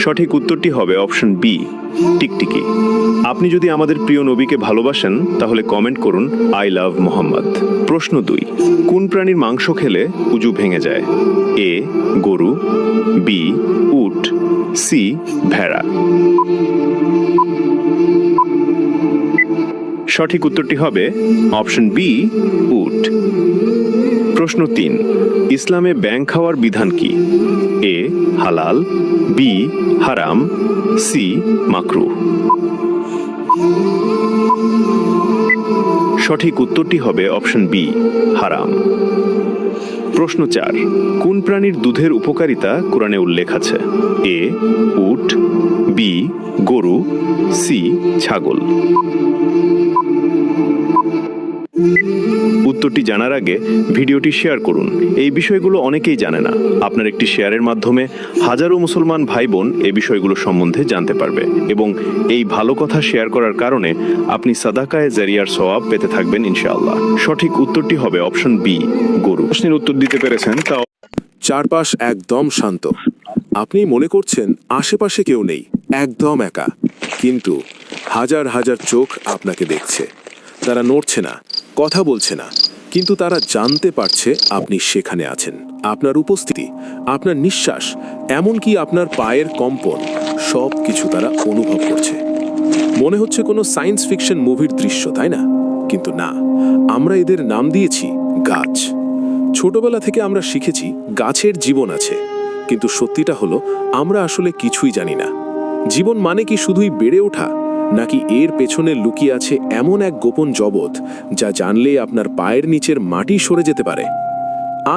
সঠিক উত্তরটি হবে অপশন বি, টিকটিকি। আপনি যদি আমাদের প্রিয় নবীকে ভালোবাসেন তাহলে কমেন্ট করুন আই লাভ মোহাম্মদ। প্রশ্ন 2, কোন প্রাণীর মাংস খেলে উজু ভেঙে যায়? এ গরু, বি উট, সি ভেড়া। সঠিক উত্তরটি হবে অপশন বি, উট। প্রশ্ন 3, ইসলামে ব্যাঙ খাওয়ার বিধান কি? এ হালাল, বি হারাম, সি মাকরুহ। সঠিক উত্তরটি হবে অপশন বি, হারাম। প্রশ্ন 4, কোন প্রাণীর দুধের উপকারিতা কোরআনে উল্লেখ আছে? এ উট, বি গরু, সি ছাগল। উত্তরটি জানার আগে ভিডিওটি শেয়ার করুন। এই বিষয়গুলো অনেকেই জানে না। আপনার একটি শেয়ারের মাধ্যমে হাজারো মুসলমান ভাই বোন এই বিষয়গুলো সম্বন্ধে জানতে পারবে এবং এই ভালো কথা শেয়ার করার কারণে আপনি সাদাকায়ে জারিয়ার সওয়াব পেতে থাকবেন ইনশাআল্লাহ। সঠিক উত্তরটি হবে অপশন বি, গরু। প্রশ্নের উত্তর দিতে পেরেছেন তাও। চারপাশ একদম শান্ত। আপনি মনে করছেন আশেপাশে কেউ নেই, একদম একা। কিন্তু হাজার হাজার চোখ আপনাকে দেখছে। তারা নড়ছে না, কথা বলছে না, কিন্তু তারা জানতে পারছে আপনি সেখানে আছেন। আপনার উপস্থিতি, আপনার নিঃশ্বাস, এমনকি আপনার পায়ের কম্পন, সব কিছু তারা অনুভব করছে। মনে হচ্ছে কোনো সায়েন্স ফিকশন মুভির দৃশ্য, তাই না? কিন্তু না, আমরা এদের নাম দিয়েছি গাছ। ছোটবেলা থেকে আমরা শিখেছি গাছের জীবন আছে, কিন্তু সত্যিটা হলো আমরা আসলে কিছুই জানি না। জীবন মানে কি শুধুই বেড়ে ওঠা, নাকি এর পেছনে লুকিয়ে আছে এমন এক গোপন জগৎ যা জানলে আপনার পায়ের নিচের মাটি সরে যেতে পারে?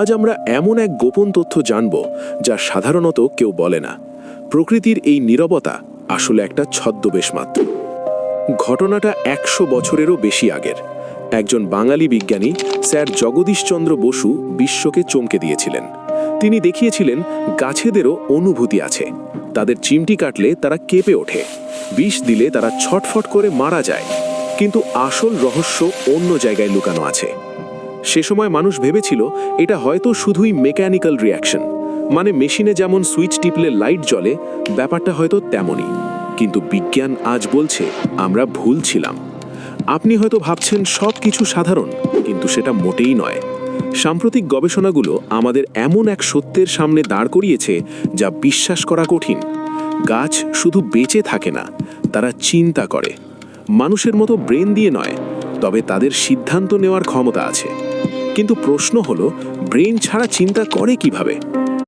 আজ আমরা এমন এক গোপন তথ্য জানব যা সাধারণত কেউ বলে না। প্রকৃতির এই নীরবতা আসলে একটা ছদ্মবেশ মাত্র। ঘটনাটা 100 বছরেরও বেশি আগের। একজন বাঙালি বিজ্ঞানী স্যার জগদীশচন্দ্র বসু বিশ্বকে চমকে দিয়েছিলেন। তিনি দেখিয়েছিলেন গাছেদেরও অনুভূতি আছে। তাদের চিমটি কাটলে তারা কেঁপে ওঠে, বিষ দিলে তারা ছটফট করে মারা যায়। কিন্তু আসল রহস্য অন্য জায়গায় লুকানো আছে। সে সময় মানুষ ভেবেছিল এটা হয়তো শুধুই মেকানিক্যাল রিয়াকশন, মানে মেশিনে যেমন সুইচ টিপলে লাইট জ্বলে, ব্যাপারটা হয়তো তেমনই। কিন্তু বিজ্ঞান আজ বলছে আমরা ভুল ছিলাম। আপনি হয়তো ভাবছেন সব কিছু সাধারণ, কিন্তু সেটা মোটেই নয়। সাম্প্রতিক গবেষণাগুলো আমাদের এমন এক সত্যের সামনে দাঁড় করিয়েছে যা বিশ্বাস করা কঠিন। গাছ শুধু বেঁচে থাকে না, তারা চিন্তা করে। মানুষের মতো ব্রেন দিয়ে নয়, তবে তাদের সিদ্ধান্ত নেওয়ার ক্ষমতা আছে। কিন্তু প্রশ্ন হলো, ব্রেন ছাড়া চিন্তা করে কিভাবে?